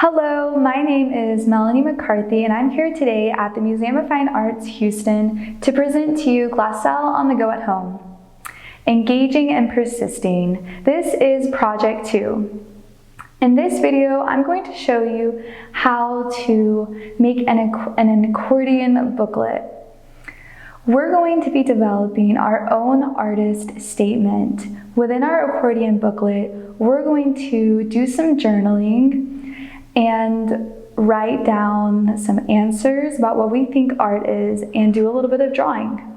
Hello, my name is Melanie McCarthy, and I'm here today at the Museum of Fine Arts, Houston, to present to you Glassell-on-the-Go at Home. Engaging and Persisting. This is Project 2. In this video, I'm going to show you how to make an accordion booklet. We're going to be developing our own artist statement. Within our accordion booklet, we're going to do some journaling and write down some answers about what we think art is and do a little bit of drawing.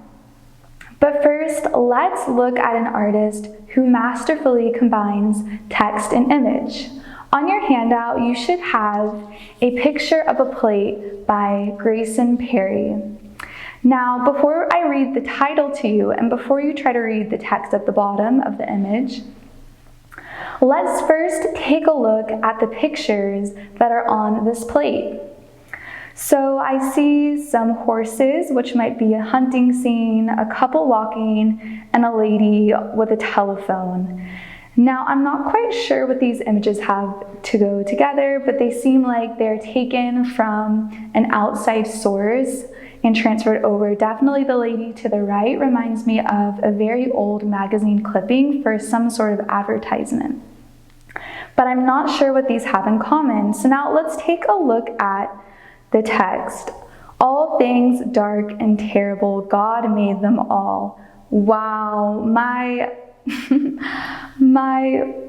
But first, let's look at an artist who masterfully combines text and image. On your handout, you should have a picture of a plate by Grayson Perry. Now, before I read the title to you and before you try to read the text at the bottom of the image, let's first take a look at the pictures that are on this plate. So I see some horses, which might be a hunting scene, a couple walking, and a lady with a telephone. Now, I'm not quite sure what these images have to go together, but they seem like they're taken from an outside source and transferred over. Definitely the lady to the right reminds me of a very old magazine clipping for some sort of advertisement. But I'm not sure what these have in common. So now let's take a look at the text. All things dark and terrible, God made them all. Wow, my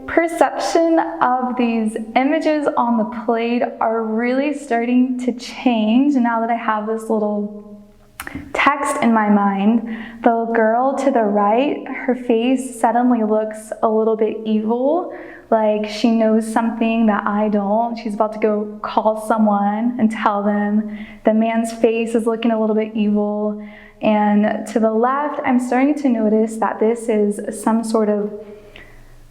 perception of these images on the plate are really starting to change now that I have this little text in my mind. The girl to the right, her face suddenly looks a little bit evil, like she knows something that I don't. She's about to go call someone and tell them. The man's face is looking a little bit evil. And to the left, I'm starting to notice that this is some sort of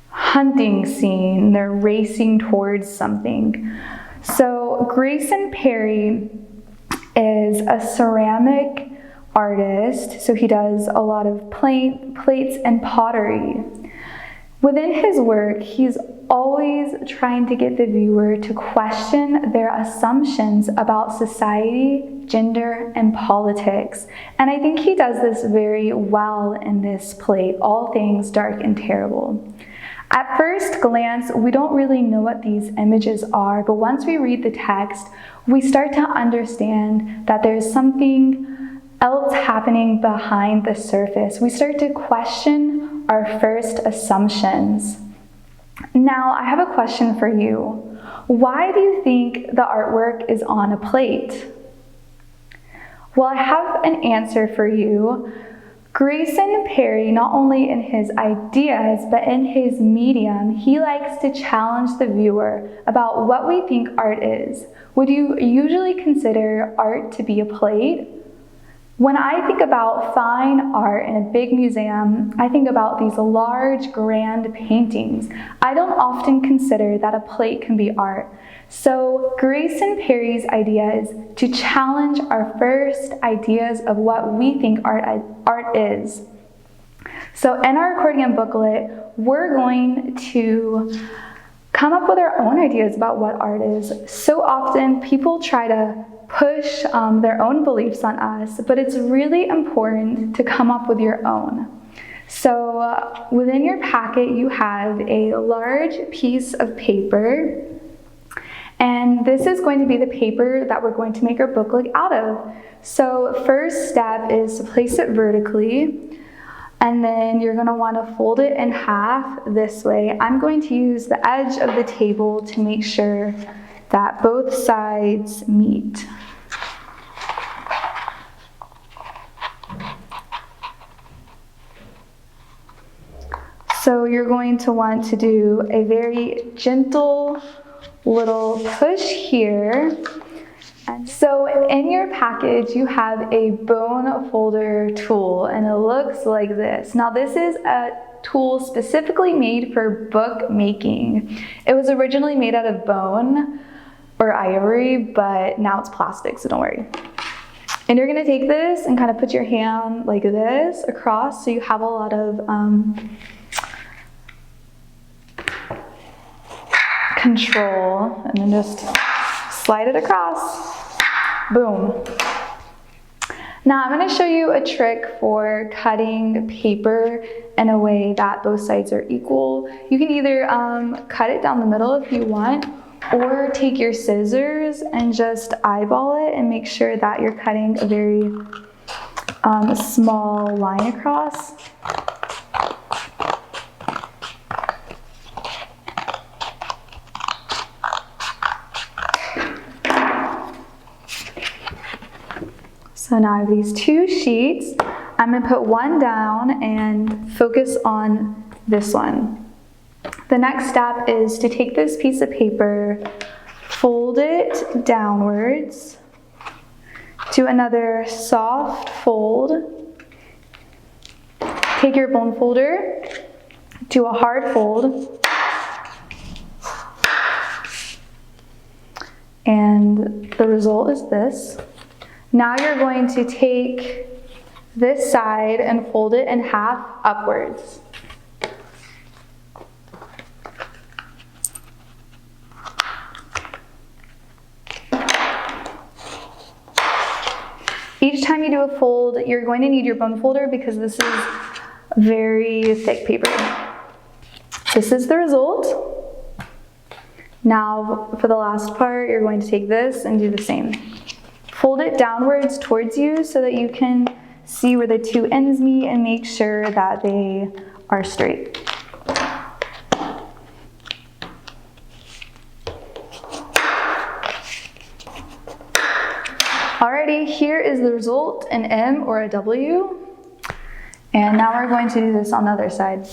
hunting scene. They're racing towards something. So Grayson Perry is a ceramic artist, so he does a lot of plates and pottery. Within his work, he's always trying to get the viewer to question their assumptions about society, gender, and politics. And I think he does this very well in this plate, All Things Dark and Terrible. At first glance, we don't really know what these images are, but once we read the text, we start to understand that there's something else happening behind the surface. We start to question our first assumptions. Now, I have a question for you. Why do you think the artwork is on a plate? Well, I have an answer for you. Grayson Perry, not only in his ideas, but in his medium, he likes to challenge the viewer about what we think art is. Would you usually consider art to be a plate? When I think about fine art in a big museum, I think about these large, grand paintings. I don't often consider that a plate can be art. So Grayson Perry's idea is to challenge our first ideas of what we think art is. So in our accordion booklet, we're going to come up with our own ideas about what art is. So often people try to push their own beliefs on us, but it's really important to come up with your own. So within your packet, you have a large piece of paper, and this is going to be the paper that we're going to make our booklet out of. So first step is to place it vertically, and then you're going to want to fold it in half this way. I'm going to use the edge of the table to make sure that both sides meet. So you're going to want to do a very gentle little push here. And so in your package, you have a bone folder tool, and it looks like this. Now this is a tool specifically made for bookmaking. It was originally made out of bone or ivory, but now it's plastic, so don't worry. And you're gonna take this and kind of put your hand like this across, so you have a lot of control, and then just slide it across, boom. Now I'm going to show you a trick for cutting paper in a way that both sides are equal. You can either cut it down the middle if you want, or take your scissors and just eyeball it and make sure that you're cutting a very small line across. So now I have these two sheets. I'm going to put one down and focus on this one. The next step is to take this piece of paper, fold it downwards, do another soft fold, take your bone folder, do a hard fold, and the result is this. Now you're going to take this side and fold it in half upwards. Each time you do a fold, you're going to need your bone folder because this is very thick paper. This is the result. Now for the last part, you're going to take this and do the same. Fold it downwards towards you so that you can see where the two ends meet and make sure that they are straight. Alrighty, here is the result, an M or a W. And now we're going to do this on the other side.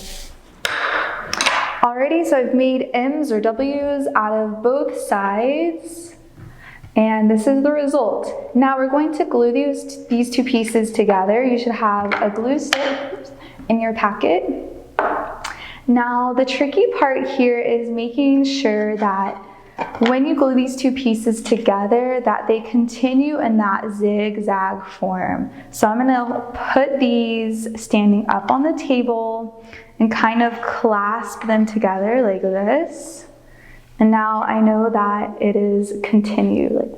Alrighty, so I've made M's or W's out of both sides. And this is the result. Now we're going to glue these two pieces together. You should have a glue stick in your packet. Now the tricky part here is making sure that when you glue these two pieces together, that they continue in that zigzag form. So I'm gonna put these standing up on the table and kind of clasp them together like this. And now I know that it is continued.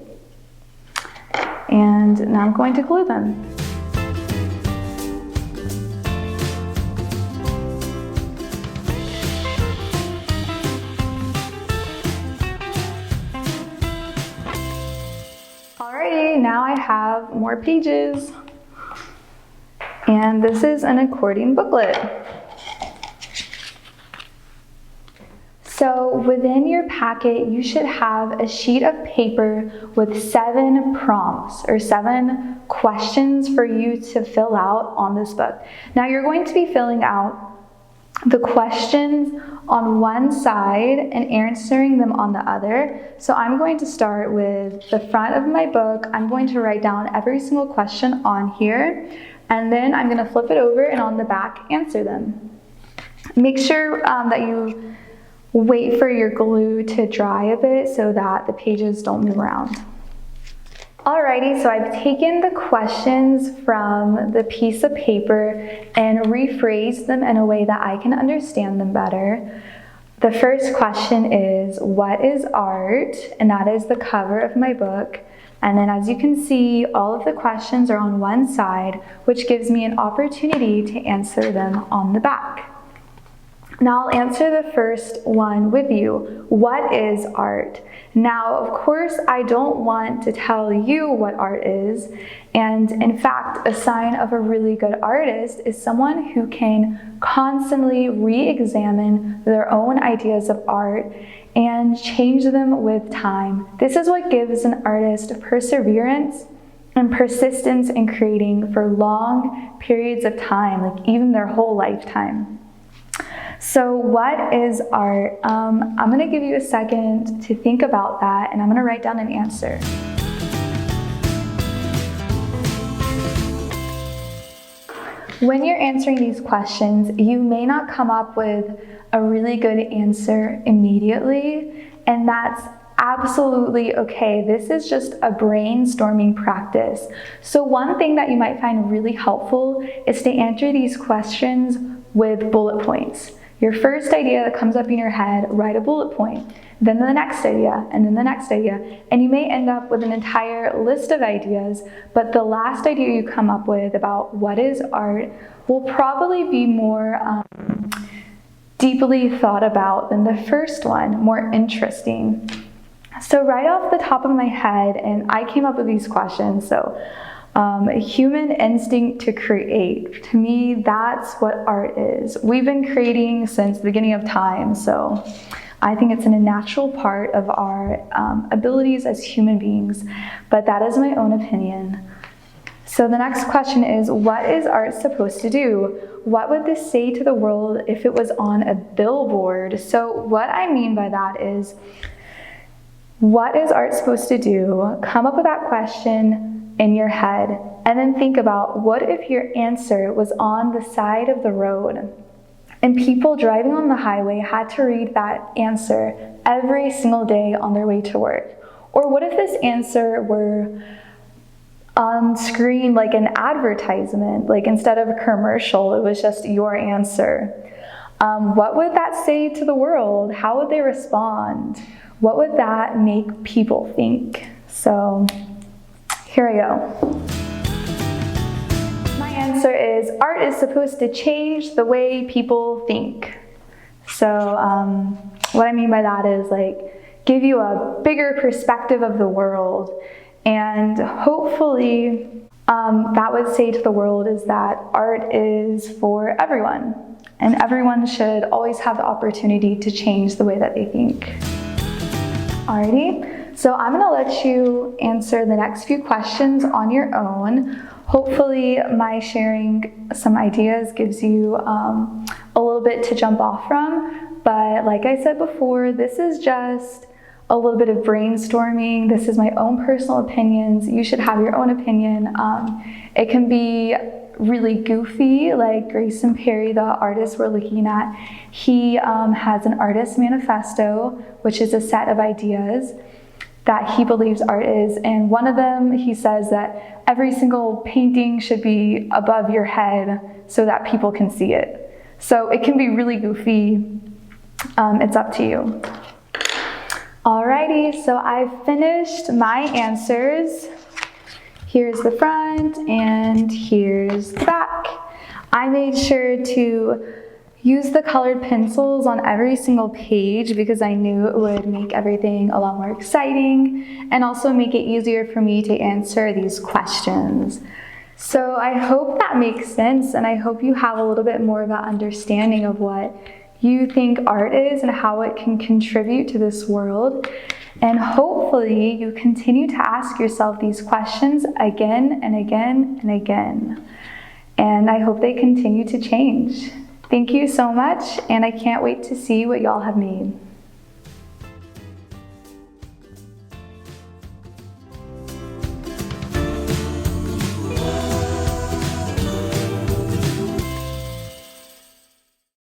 And now I'm going to glue them. Alrighty, now I have more pages. And this is an accordion booklet. So within your packet, you should have a sheet of paper with 7 prompts or 7 questions for you to fill out on this book. Now you're going to be filling out the questions on one side and answering them on the other. So I'm going to start with the front of my book. I'm going to write down every single question on here, and then I'm going to flip it over and on the back answer them. Make sure that you wait for your glue to dry a bit so that the pages don't move around. Alrighty, so I've taken the questions from the piece of paper and rephrased them in a way that I can understand them better. The first question is, what is art? And that is the cover of my book. And then as you can see, all of the questions are on one side, which gives me an opportunity to answer them on the back. Now I'll answer the first one with you. What is art? Now, of course, I don't want to tell you what art is. And in fact, a sign of a really good artist is someone who can constantly re-examine their own ideas of art and change them with time. This is what gives an artist perseverance and persistence in creating for long periods of time, like even their whole lifetime. So what is art? I'm going to give you a second to think about that, and I'm going to write down an answer. When you're answering these questions, you may not come up with a really good answer immediately, and that's absolutely okay. This is just a brainstorming practice. So one thing that you might find really helpful is to answer these questions with bullet points. Your first idea that comes up in your head, write a bullet point, then the next idea, and then the next idea, and you may end up with an entire list of ideas, but the last idea you come up with about what is art will probably be more deeply thought about than the first one, more interesting. So right off the top of my head, and I came up with these questions, so human instinct to create. To me, that's what art is. We've been creating since the beginning of time, so I think it's a natural part of our abilities as human beings, but that is my own opinion. So the next question is, what is art supposed to do? What would this say to the world if it was on a billboard? So what I mean by that is, what is art supposed to do? Come up with that question in your head, and then think about, what if your answer was on the side of the road and people driving on the highway had to read that answer every single day on their way to work? Or what if this answer were on screen like an advertisement, like instead of a commercial, it was just your answer? What would that say to the world? How would they respond? What would that make people think? So here I go. My answer is, art is supposed to change the way people think. So what I mean by that is like give you a bigger perspective of the world, and hopefully that would say to the world is that art is for everyone, and everyone should always have the opportunity to change the way that they think. Alrighty, so I'm gonna let you answer the next few questions on your own. Hopefully my sharing some ideas gives you a little bit to jump off from, but like I said before, this is just a little bit of brainstorming. This is my own personal opinions. You should have your own opinion. It can be really goofy, like Grayson Perry, the artist we're looking at. He has an artist manifesto, which is a set of ideas that he believes art is, and one of them, he says that every single painting should be above your head so that people can see it. So it can be really goofy. It's up to you. Alrighty, so I've finished my answers. Here's the front and here's the back. I made sure to use the colored pencils on every single page because I knew it would make everything a lot more exciting and also make it easier for me to answer these questions. So I hope that makes sense, and I hope you have a little bit more of an understanding of what you think art is and how it can contribute to this world. And hopefully you continue to ask yourself these questions again and again and again. And I hope they continue to change. Thank you so much, and I can't wait to see what y'all have made.